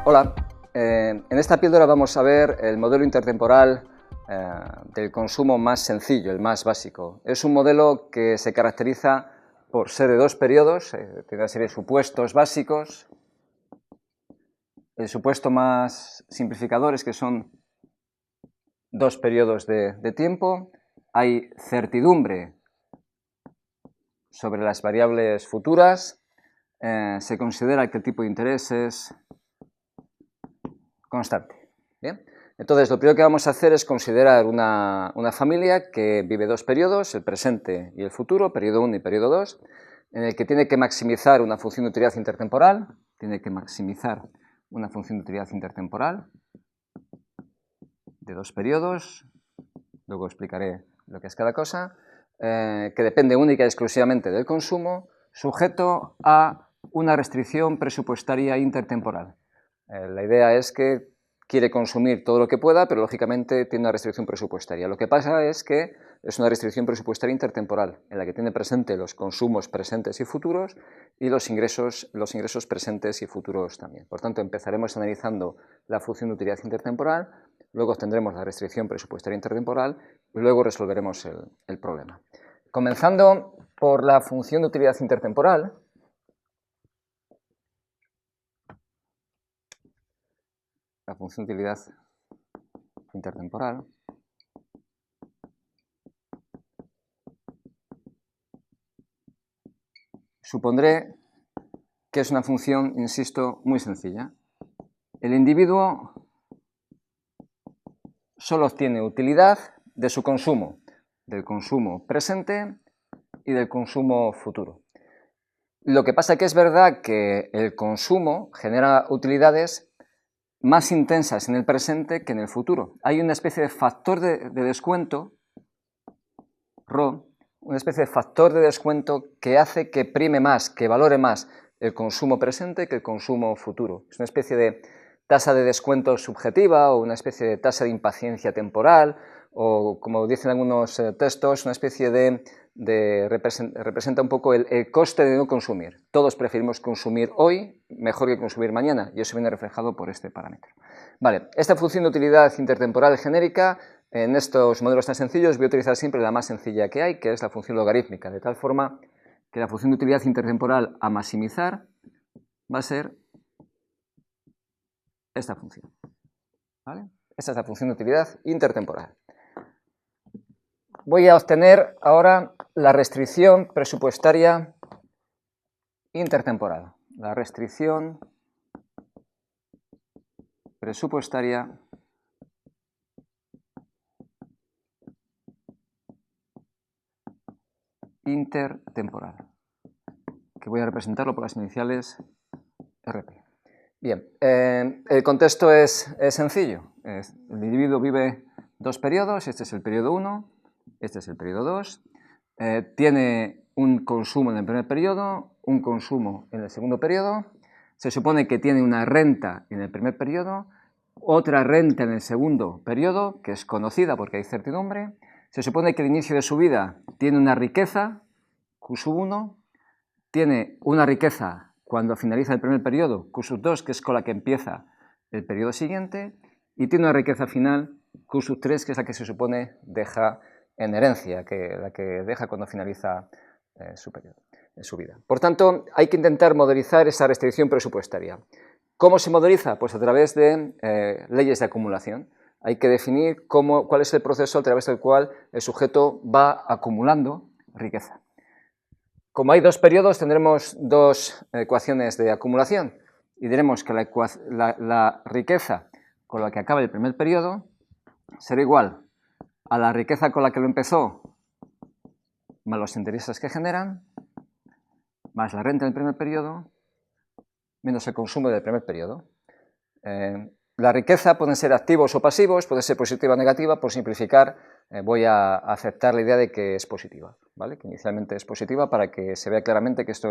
Hola, en esta píldora vamos a ver el modelo intertemporal del consumo más sencillo, el más básico. Es un modelo que se caracteriza por ser de dos periodos, tiene una serie de supuestos básicos. El supuesto más simplificador es que son dos periodos de tiempo. Hay certidumbre sobre las variables futuras. Se considera que el tipo de interés es constante. ¿Bien? Entonces, lo primero que vamos a hacer es considerar una familia que vive dos periodos, el presente y el futuro, periodo 1 y periodo 2, en el que tiene que maximizar una función de utilidad intertemporal, de dos periodos, luego explicaré lo que es cada cosa, que depende única y exclusivamente del consumo, sujeto a una restricción presupuestaria intertemporal. La idea es que quiere consumir todo lo que pueda, pero lógicamente tiene una restricción presupuestaria. Lo que pasa es que es una restricción presupuestaria intertemporal, en la que tiene presente los consumos presentes y futuros y los ingresos presentes y futuros también. Por tanto, empezaremos analizando la función de utilidad intertemporal, luego tendremos la restricción presupuestaria intertemporal y luego resolveremos el problema. Comenzando por la función de utilidad intertemporal, supondré que es una función, insisto, muy sencilla. El individuo solo obtiene utilidad de su consumo, del consumo presente y del consumo futuro. Lo que pasa es que es verdad que el consumo genera utilidades más intensas en el presente que en el futuro. Hay una especie de factor de descuento, Rho, una especie de factor de descuento que hace que prime más, que valore más el consumo presente que el consumo futuro. Es una especie de tasa de descuento subjetiva o una especie de tasa de impaciencia temporal o, como dicen algunos textos, una especie representa un poco el coste de no consumir. Todos preferimos consumir hoy mejor que consumir mañana y eso viene reflejado por este parámetro. Vale, esta función de utilidad intertemporal genérica, en estos modelos tan sencillos voy a utilizar siempre la más sencilla que hay, que es la función logarítmica, de tal forma que la función de utilidad intertemporal a maximizar va a ser esta función. ¿Vale? Esta es la función de utilidad intertemporal. Voy a obtener ahora la restricción presupuestaria intertemporal. La restricción presupuestaria intertemporal, que voy a representarlo por las iniciales RP. Bien, el contexto es sencillo. El individuo vive dos periodos, este es el periodo 1, este es el periodo 2, tiene un consumo en el primer periodo, un consumo en el segundo periodo, se supone que tiene una renta en el primer periodo, otra renta en el segundo periodo, que es conocida porque hay certidumbre, se supone que al inicio de su vida tiene una riqueza, Q1, tiene una riqueza cuando finaliza el primer periodo, Q2, que es con la que empieza el periodo siguiente, y tiene una riqueza final, Q3, que es la que se supone deja en herencia, la que deja cuando finaliza su vida. Por tanto, hay que intentar modelizar esa restricción presupuestaria. ¿Cómo se modeliza? Pues a través de leyes de acumulación. Hay que definir cuál es el proceso a través del cual el sujeto va acumulando riqueza. Como hay dos periodos, tendremos dos ecuaciones de acumulación y diremos que la riqueza con la que acaba el primer periodo será igual a la riqueza con la que lo empezó más los intereses que generan, más la renta del primer periodo, menos el consumo del primer periodo. La riqueza pueden ser activos o pasivos, puede ser positiva o negativa. Por simplificar, voy a aceptar la idea de que es positiva, ¿vale? Que inicialmente es positiva para que se vea claramente que esto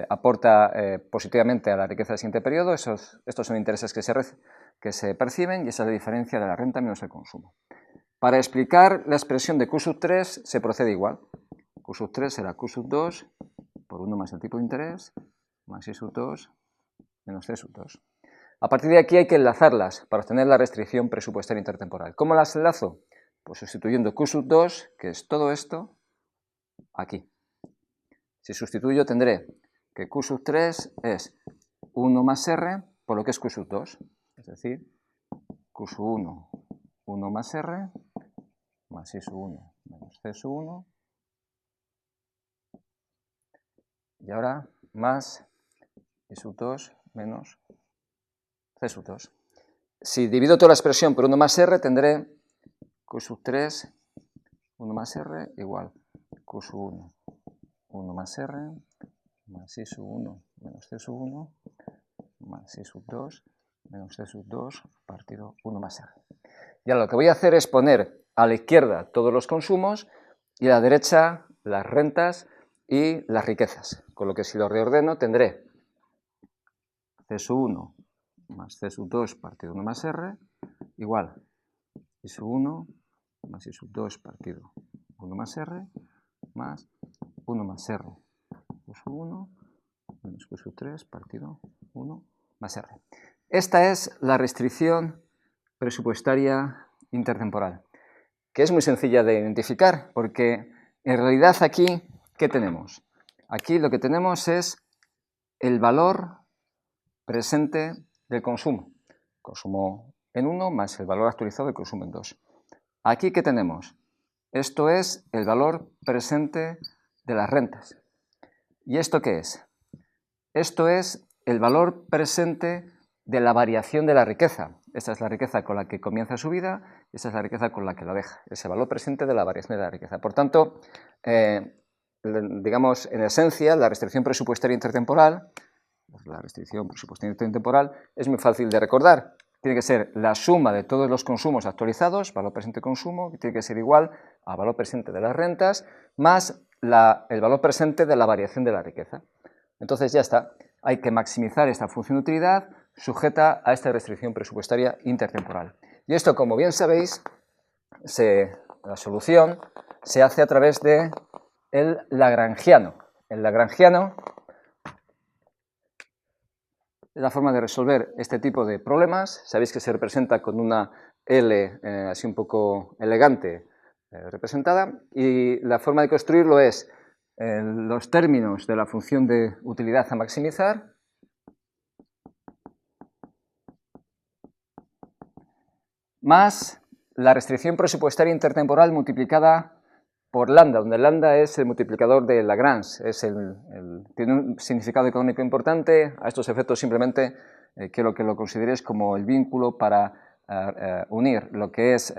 aporta positivamente a la riqueza del siguiente periodo. Estos son intereses que se perciben y esa es la diferencia de la renta menos el consumo. Para explicar la expresión de Q3 se procede igual. Q3 será Q2 por 1 más el tipo de interés más I2 menos C2. A partir de aquí hay que enlazarlas para obtener la restricción presupuestaria intertemporal. ¿Cómo las enlazo? Pues sustituyendo Q sub 2, que es todo esto, aquí. Si sustituyo tendré que Q sub 3 es 1 más R por lo que es Q sub 2. Es decir, Q sub 1, 1 más R, más I sub 1 menos C sub 1. Y ahora más I sub 2 menos C sub 2. Si divido toda la expresión por 1 más R, tendré Q sub 3, 1 más R, igual Q sub 1, 1 más R, más I sub 1 menos C sub 1, más I sub 2 menos C sub 2 partido 1 más R. Y ahora lo que voy a hacer es poner a la izquierda todos los consumos y a la derecha las rentas y las riquezas. Con lo que si lo reordeno tendré C sub 1 más C sub 2 partido 1 más R igual I sub 1 más I sub 2 partido 1 más R más 1 más R Q sub 1 menos Q sub 3 partido 1 más R. Esta es la restricción presupuestaria intertemporal, que es muy sencilla de identificar, porque en realidad aquí, ¿qué tenemos? Aquí lo que tenemos es el valor presente del consumo. Consumo en 1 más el valor actualizado del consumo en 2. Aquí, ¿qué tenemos? Esto es el valor presente de las rentas. ¿Y esto qué es? Esto es el valor presente de la variación de la riqueza. Esta es la riqueza con la que comienza su vida, esta es la riqueza con la que la deja. Es el valor presente de la variación de la riqueza. Por tanto, digamos, en esencia, la restricción presupuestaria intertemporal, es muy fácil de recordar. Tiene que ser la suma de todos los consumos actualizados, valor presente de consumo, que tiene que ser igual al valor presente de las rentas, más el valor presente de la variación de la riqueza. Entonces ya está. Hay que maximizar esta función de utilidad sujeta a esta restricción presupuestaria intertemporal. Y esto, como bien sabéis, la solución se hace a través de el lagrangiano. El lagrangiano es la forma de resolver este tipo de problemas. Sabéis que se representa con una L así un poco elegante representada, y la forma de construirlo es los términos de la función de utilidad a maximizar más la restricción presupuestaria intertemporal multiplicada por lambda, donde lambda es el multiplicador de Lagrange, tiene un significado económico importante. A estos efectos simplemente quiero que lo consideréis como el vínculo para unir lo que es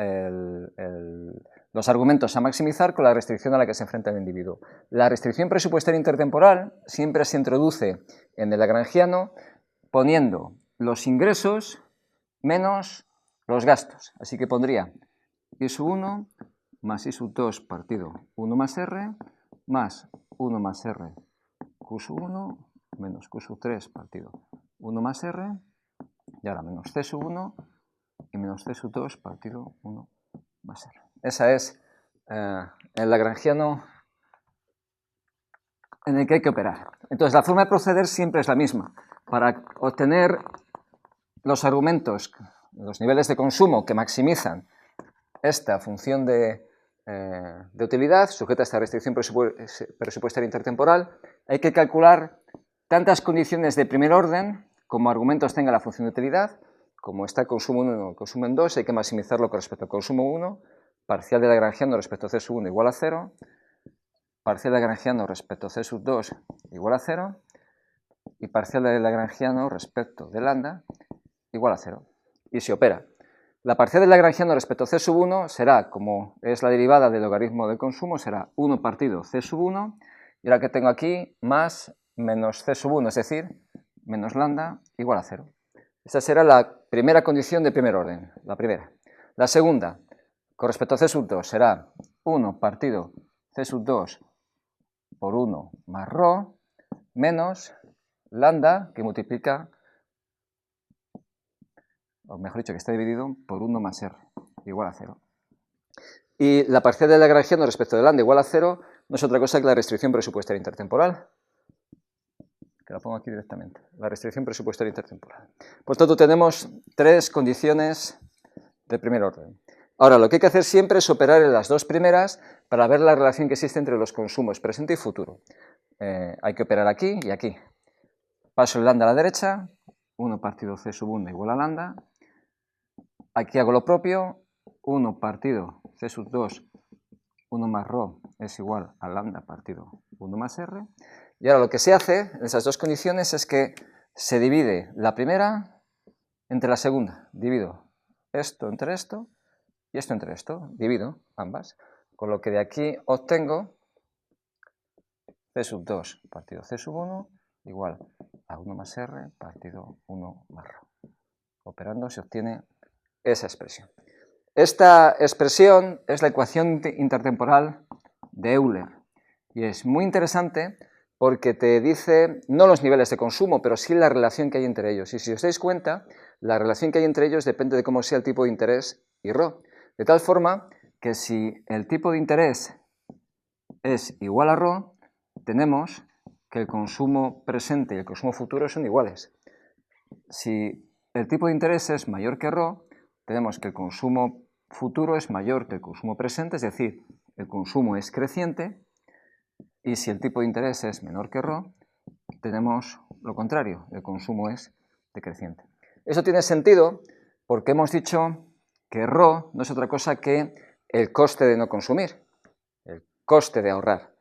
los argumentos a maximizar con la restricción a la que se enfrenta el individuo. La restricción presupuestaria intertemporal siempre se introduce en el lagrangiano poniendo los ingresos menos los gastos. Así que pondría I sub 1 más I sub 2 partido 1 más R más 1 más R Q sub 1 menos Q sub 3 partido 1 más R, y ahora menos C sub 1 y menos C sub 2 partido 1 más R. Esa es el lagrangiano en el que hay que operar. Entonces, la forma de proceder siempre es la misma. Para obtener los argumentos, los niveles de consumo que maximizan esta función de utilidad sujeta a esta restricción presupuestaria intertemporal, hay que calcular tantas condiciones de primer orden como argumentos tenga la función de utilidad. Como está consumo 1 y consumo en 2, hay que maximizarlo con respecto al consumo 1, parcial de lagrangiano respecto a C sub 1 igual a 0, parcial de lagrangiano respecto a C sub 2 igual a 0, y parcial de lagrangiano respecto de lambda igual a 0. Y se opera. La parcial de lagrangiano respecto a C sub 1 será, como es la derivada del logaritmo del consumo, será 1 partido C sub 1, y ahora que tengo aquí, más menos C sub 1, es decir, menos lambda igual a 0. Esta será la primera condición de primer orden, la primera. La segunda, con respecto a C sub 2, será 1 partido C sub 2 por 1 más ρ, menos lambda, que multiplica, o mejor dicho, que está dividido por 1 más R, igual a 0. Y la parcial de lagrangiano respecto de lambda igual a 0 no es otra cosa que la restricción presupuestaria intertemporal. que la pongo aquí directamente, la restricción presupuestaria intertemporal. Por tanto, tenemos tres condiciones de primer orden. Ahora, lo que hay que hacer siempre es operar en las dos primeras para ver la relación que existe entre los consumos presente y futuro. Hay que operar aquí y aquí. Paso el lambda a la derecha, 1 partido C sub 1 igual a lambda. Aquí hago lo propio, 1 partido C sub 2, 1 más ρ es igual a lambda partido 1 más R. Y ahora lo que se hace en esas dos condiciones es que se divide la primera entre la segunda. Divido esto entre esto y esto entre esto. Divido ambas. Con lo que de aquí obtengo C sub 2 partido C sub 1 igual a 1 más R partido 1 más ρ. Operando se obtiene esa expresión. Esta expresión es la ecuación intertemporal de Euler y es muy interesante porque te dice no los niveles de consumo, pero sí la relación que hay entre ellos. Y si os dais cuenta, la relación que hay entre ellos depende de cómo sea el tipo de interés y ρ. De tal forma que si el tipo de interés es igual a ρ, tenemos que el consumo presente y el consumo futuro son iguales. Si el tipo de interés es mayor que ρ, tenemos que el consumo futuro es mayor que el consumo presente, es decir, el consumo es creciente, y si el tipo de interés es menor que ρ, tenemos lo contrario, el consumo es decreciente. Eso tiene sentido porque hemos dicho que ρ no es otra cosa que el coste de no consumir, el coste de ahorrar.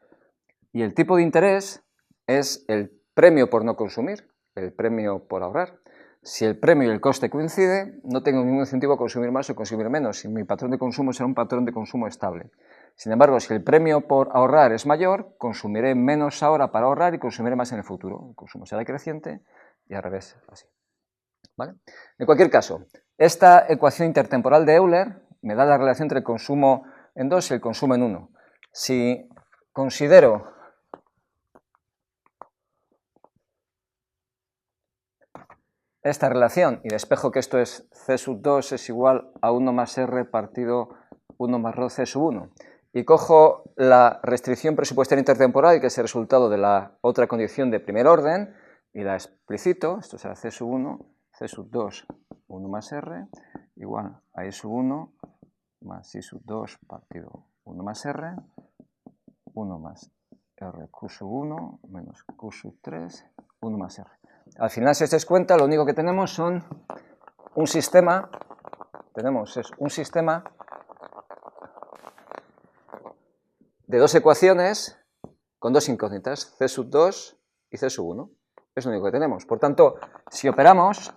Y el tipo de interés es el premio por no consumir, el premio por ahorrar. Si el premio y el coste coinciden, no tengo ningún incentivo a consumir más o consumir menos, y mi patrón de consumo será un patrón de consumo estable. Sin embargo, si el premio por ahorrar es mayor, consumiré menos ahora para ahorrar y consumiré más en el futuro. El consumo será creciente y al revés, así. ¿Vale? En cualquier caso, esta ecuación intertemporal de Euler me da la relación entre el consumo en 2 y el consumo en 1. Si considero esta relación y despejo que esto es C sub 2 es igual a 1 más R partido 1 más ρ C sub 1 y cojo la restricción presupuestaria intertemporal, que es el resultado de la otra condición de primer orden, y la explicito, esto será C sub 1, C sub 2, 1 más R, igual a I sub 1 más I sub 2 partido 1 más R, 1 más R Q sub 1 menos Q sub 3, 1 más R. Al final, si os dais cuenta, lo único que tenemos son un sistema, es un sistema de dos ecuaciones con dos incógnitas, C sub 2 y C sub 1. Es lo único que tenemos. Por tanto, si operamos,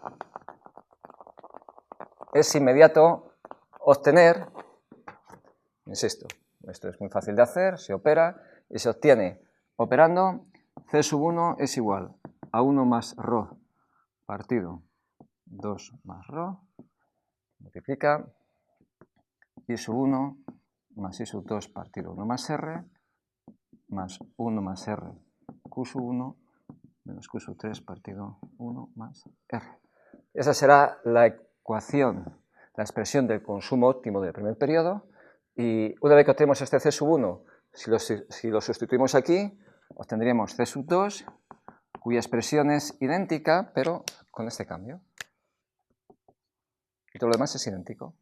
es inmediato obtener, insisto, esto es muy fácil de hacer, se opera y se obtiene operando C sub 1 es igual a 1 más ρ partido 2 más ρ, multiplica I sub 1 más I sub 2 partido 1 más R, más 1 más R Q sub 1 menos Q sub 3 partido 1 más R. Esa será la ecuación, la expresión del consumo óptimo del primer periodo, y una vez que obtenemos este C sub 1, si lo sustituimos aquí, obtendríamos C sub 2, cuya expresión es idéntica, pero con este cambio. Y todo lo demás es idéntico.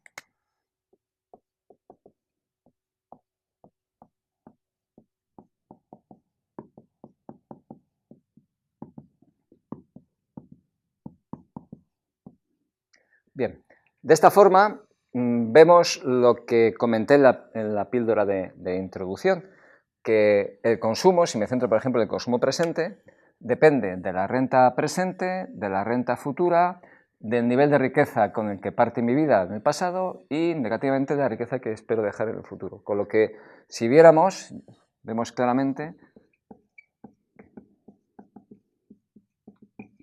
Bien, de esta forma vemos lo que comenté en la píldora de introducción, que el consumo, si me centro por ejemplo en el consumo presente, depende de la renta presente, de la renta futura, del nivel de riqueza con el que parte mi vida en el pasado y negativamente de la riqueza que espero dejar en el futuro. Con lo que si viéramos, vemos claramente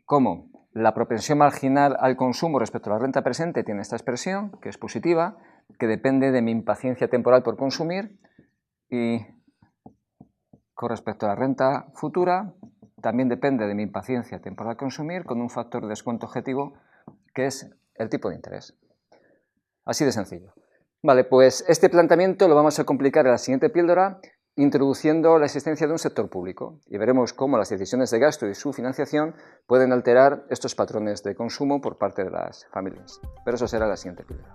cómo la propensión marginal al consumo respecto a la renta presente tiene esta expresión, que es positiva, que depende de mi impaciencia temporal por consumir, y con respecto a la renta futura también depende de mi impaciencia temporal al consumir, con un factor de descuento objetivo que es el tipo de interés. Así de sencillo. Vale, pues este planteamiento lo vamos a complicar en la siguiente píldora, introduciendo la existencia de un sector público y veremos cómo las decisiones de gasto y su financiación pueden alterar estos patrones de consumo por parte de las familias. Pero eso será la siguiente píldora.